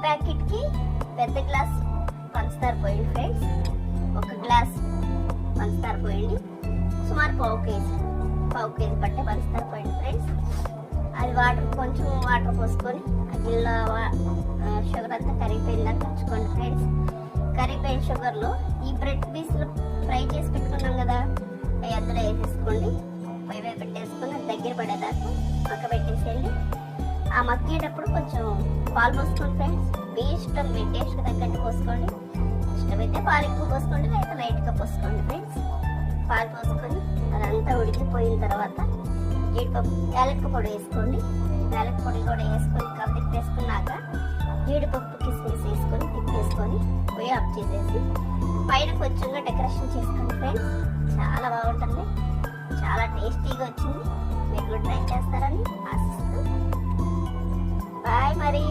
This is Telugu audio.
ప్యాకెట్కి పెద్ద గ్లాస్ పంచదార పోయండి ఫ్రెండ్స్. 1 గ్లాస్ పంచదార పోయండి. సుమారు పావు కేజీ పట్టే పంచదార పోయండి ఫ్రెండ్స్. అది కొంచెం వాటర్ పోసుకొని ఆ గిన్నెలో షుగర్ అంతా కరిగిపోయిందని తెచ్చుకోండి ఫ్రెండ్స్. కరిగిపోయిన షుగర్లో ఈ బ్రెడ్ పీసులు ఫ్రై చేసి పెట్టుకున్నాం కదా, అవి అందులో వేసేసుకోండి. పొయ్యి పెట్టేసుకొని అది దగ్గర పడేదాకా మక్క పెట్టేసేయండి. ఆ మక్కేటప్పుడు కొంచెం పాలు పోసుకోండి ఫ్రెండ్స్. మీ ఇష్టం, మీ టేస్ట్కి తగ్గట్టు పోసుకోండి. ఇష్టమైతే పాలు ఎక్కువ పోసుకోండి, లేదా లైట్గా పోసుకోండి ఫ్రెండ్స్. పాలు పోసుకొని అదంతా ఉడికిపోయిన తర్వాత జీడిపప్పు యాలక్కి పొడి వేసుకోండి. యాలక్కి పొడి కూడా వేసుకొని తిప్పేసుకున్నాక జీడిపప్పు కిస్మిస్ వేసుకొని తిప్పేసుకొని పొయ్యి ఆఫ్ చేసేసి పైన కొంచెంగా డెకరేషన్ చేసుకోండి ఫ్రెండ్స్. చాలా బాగుంటుంది, చాలా టేస్టీగా వచ్చింది. మీరు కూడా ట్రై చేస్తారని ఆశిస్తూ బాయ్ మరి.